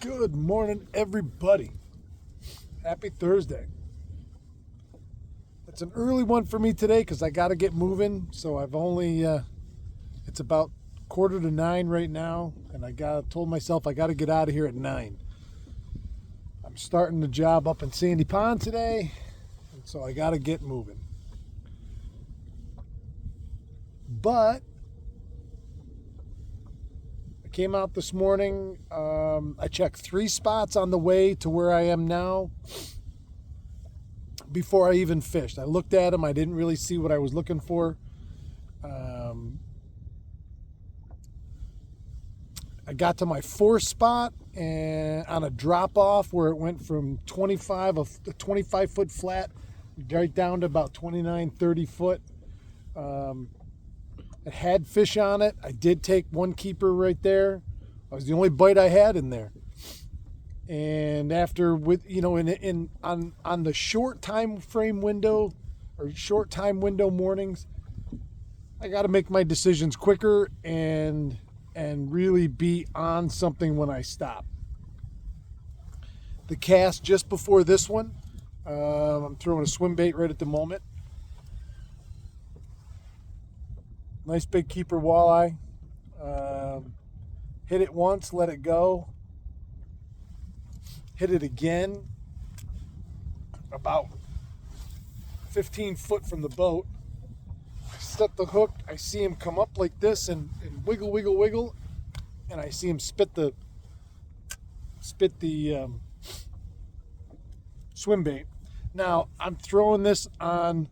Good morning, everybody. Happy Thursday. It's an early one for me today because I got to get moving. So I've only, it's about 8:45 right now, and told myself I got to get out of here at 9. I'm starting the job up in Sandy Pond today, and so I got to get moving. But I came out this morning. I checked 3 spots on the way to where I am now before I even fished. I looked at them. I didn't really see what I was looking for. I got to my 4th spot and on a drop off where it went from 25 foot flat right down to about 29, 30 foot. It had fish on it. I did take one keeper right there. That was the only bite I had in there. And after on the short time frame window or short time window mornings, I got to make my decisions quicker and really be on something when I stop. The cast just before this one, I'm throwing a Swimbait right at the moment. Nice big keeper walleye. Hit it once, let it go. Hit it again about 15 foot from the boat. I set the hook. I see him come up like this and wiggle, wiggle, wiggle. And I see him spit the swim bait. Now, I'm throwing this on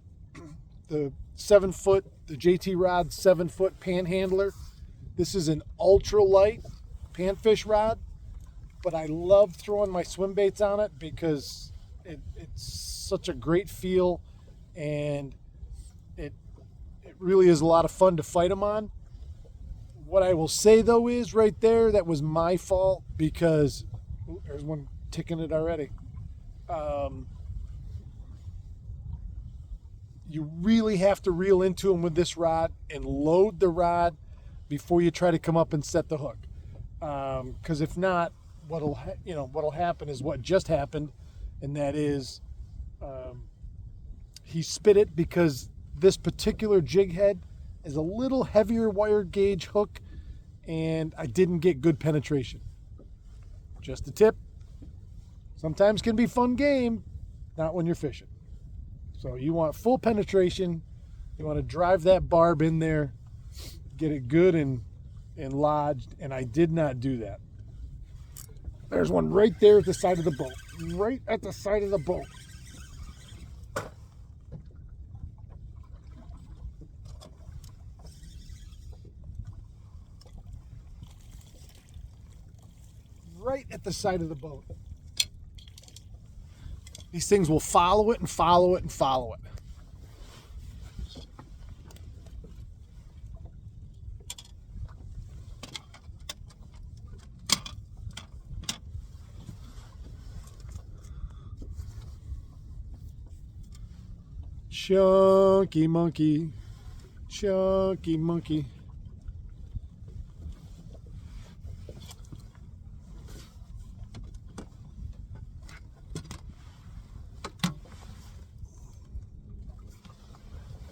the 7-foot, the JT Rod 7-foot panhandler. This is an ultralight panfish rod, but I love throwing my swim baits on it because it's such a great feel, and it really is a lot of fun to fight them on. What I will say though is right there, that was my fault because there's one ticking it already. You really have to reel into them with this rod and load the rod before you try to come up and set the hook. Because if not, what'll happen is what just happened, and that is he spit it because this particular jig head is a little heavier wire gauge hook, and I didn't get good penetration. Just a tip. Sometimes can be fun game, not when you're fishing. So you want full penetration. You want to drive that barb in there, get it good and lodged, and I did not do that. There's one right there at the side of the boat. Right at the side of the boat. Right at the side of the boat. These things will follow it and follow it and follow it. Chunky monkey, chunky monkey.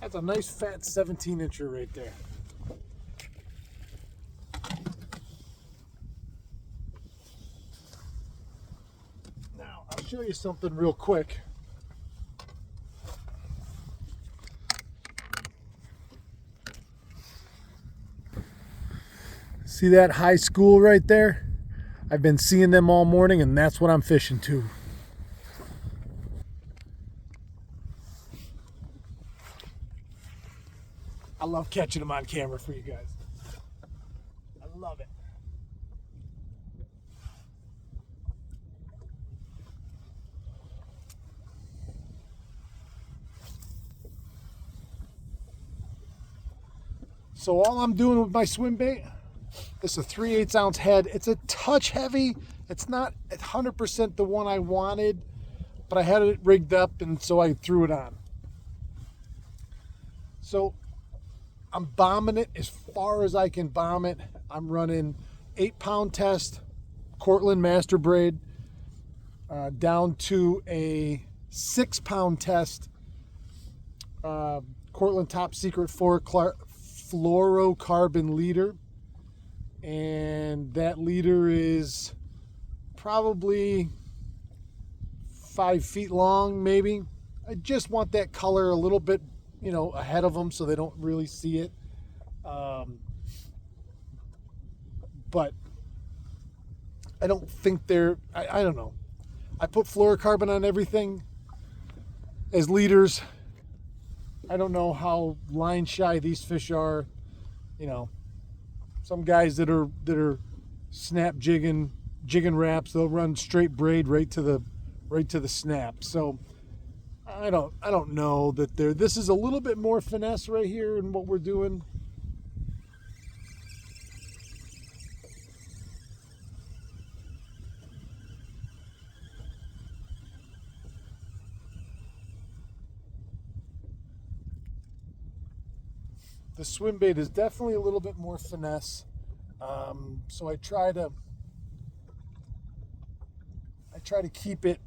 That's a nice fat 17-incher right there. Now, I'll show you something real quick. See that high school right there? I've been seeing them all morning, and that's what I'm fishing to. I love catching them on camera for you guys. I love it. So all I'm doing with my swim bait, this is a 3/8 ounce head. It's a touch heavy. It's not 100% the one I wanted, but I had it rigged up, and so I threw it on. So I'm bombing it as far as I can bomb it. I'm running 8-pound test Cortland Master Braid, down to a 6-pound test. Cortland Top Secret fluorocarbon leader. And that leader is probably 5 feet long, maybe. I just want that color a little bit, ahead of them so they don't really see it. But I don't think I don't know. I put fluorocarbon on everything as leaders. I don't know how line shy these fish are. Some guys that are snap jigging wraps, they'll run straight braid right to the snap. So I don't know that this is a little bit more finesse right here in what we're doing. The swim bait is definitely a little bit more finesse. So I try to keep it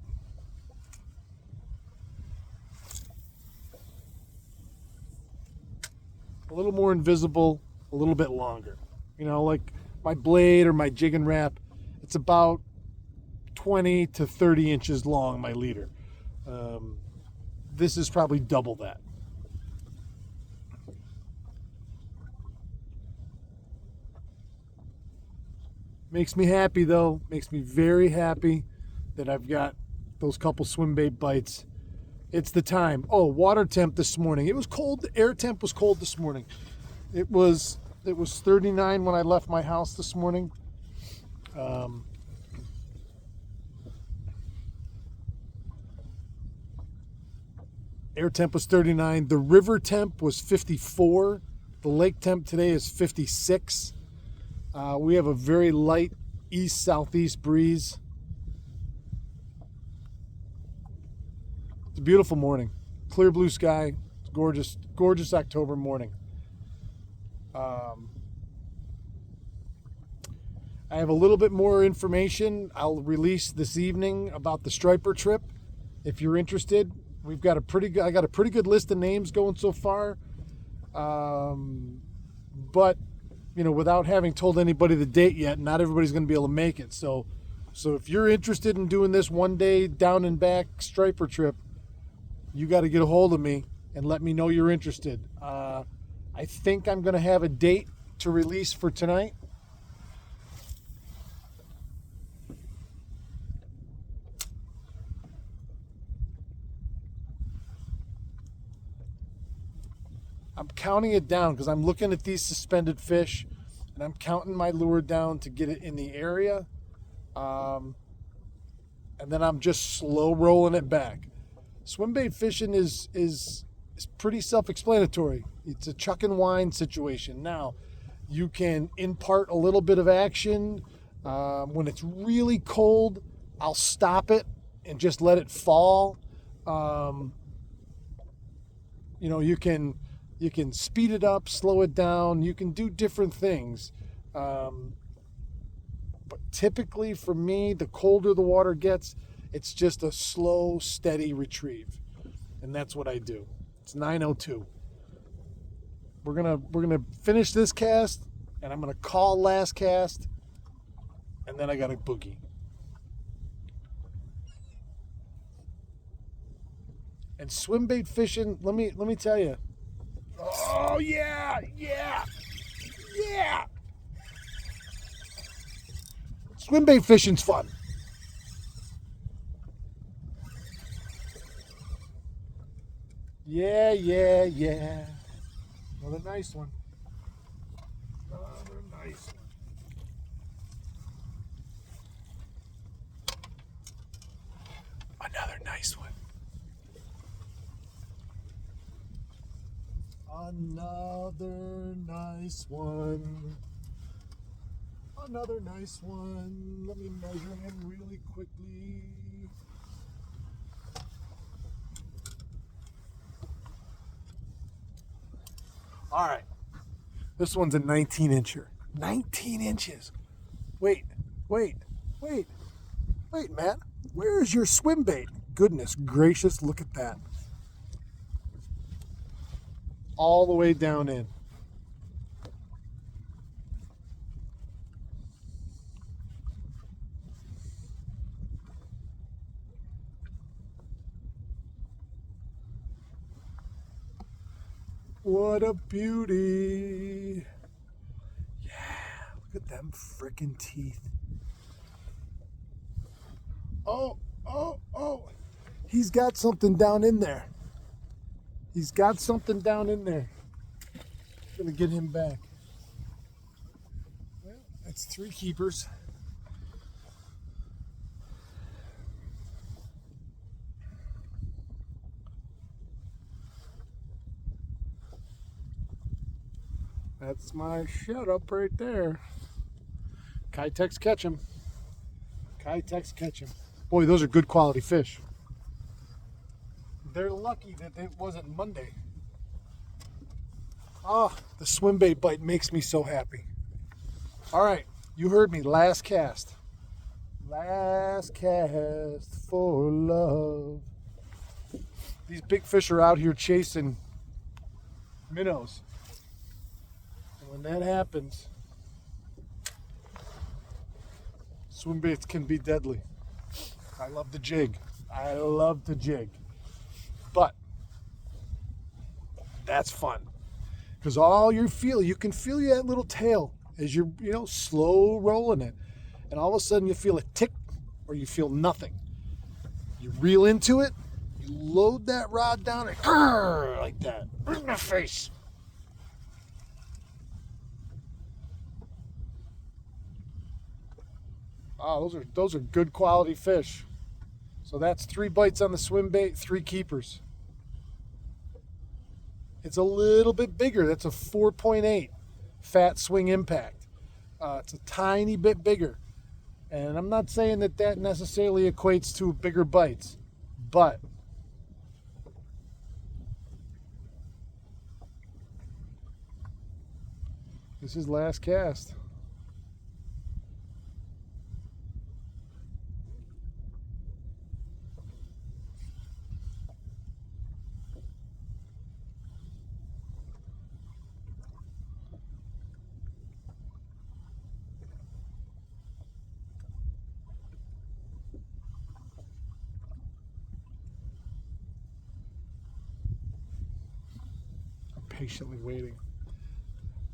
a little more invisible, a little bit longer. Like my blade or my jig and wrap, it's about 20 to 30 inches long, my leader. This is probably double that. Makes me happy though, makes me very happy that I've got those couple swim bait bites. It's the time. Oh, water temp this morning. It was cold. The air temp was cold this morning. It was 39 when I left my house this morning. Air temp was 39. The river temp was 54. The lake temp today is 56. We have a very light east-southeast breeze. It's a beautiful morning. Clear blue sky. It's gorgeous, gorgeous October morning. I have a little bit more information I'll release this evening about the striper trip. If you're interested, I got a pretty good list of names going so far. But without having told anybody the date yet, not everybody's going to be able to make it. So if you're interested in doing this one day down and back striper trip, you got to get a hold of me and let me know you're interested. I think I'm going to have a date to release for tonight. I'm counting it down because I'm looking at these suspended fish and I'm counting my lure down to get it in the area. And then I'm just slow rolling it back. Swim bait fishing is pretty self-explanatory. It's a chuck and wind situation. Now, you can impart a little bit of action. When it's really cold, I'll stop it and just let it fall. You can speed it up, slow it down. You can do different things. But typically for me, the colder the water gets, it's just a slow, steady retrieve. And that's what I do. It's 9:02. We're gonna finish this cast, and I'm gonna call last cast, and then I got a boogie. And swim bait fishing, let me tell you. Oh yeah. Swim bait fishing's fun. Yeah. Another nice one. Another nice one. Another nice one. Another nice one. Let me measure him really quickly. All right. This one's a 19 incher. 19 inches. Wait. Wait, Matt. Where is your swim bait? Goodness gracious, look at that. All the way down in. What a beauty. Yeah, look at them frickin' teeth. Oh. He's got something down in there. Gonna get him back. Well, that's 3 keepers. That's my shut up right there. Kitex catch him. Boy, those are good quality fish. They're lucky that it wasn't Monday. The swim bait bite makes me so happy. All right, you heard me. Last cast for love. These big fish are out here chasing minnows. And when that happens, swim baits can be deadly. I love to jig. But that's fun. Because you can feel that little tail as you're, slow rolling it. And all of a sudden you feel a tick or you feel nothing. You reel into it, you load that rod down and like that. In the face. Those are good quality fish. So that's 3 bites on the swim bait, 3 keepers. It's a little bit bigger. That's a 4.8 fat swing impact. It's a tiny bit bigger. And I'm not saying that necessarily equates to bigger bites, but this is last cast. Patiently waiting.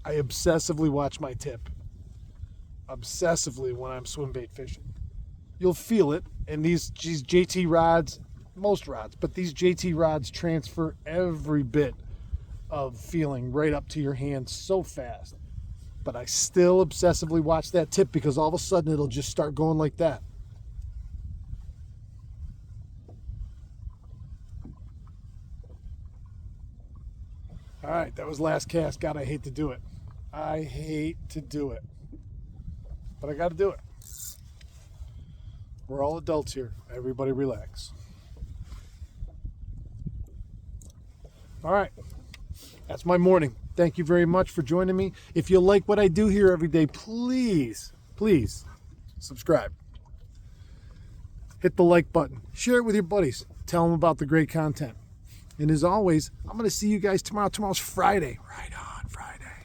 I obsessively watch my tip. Obsessively when I'm swim bait fishing. You'll feel it, and these JT rods, most rods, but these JT rods transfer every bit of feeling right up to your hand so fast. But I still obsessively watch that tip because all of a sudden it'll just start going like that. All right, that was last cast. God, I hate to do it. But I got to do it. We're all adults here. Everybody relax. All right, that's my morning. Thank you very much for joining me. If you like what I do here every day, please subscribe. Hit the like button. Share it with your buddies. Tell them about the great content. And as always, I'm going to see you guys tomorrow. Tomorrow's Friday. Right on Friday.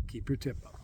Keep your tip up.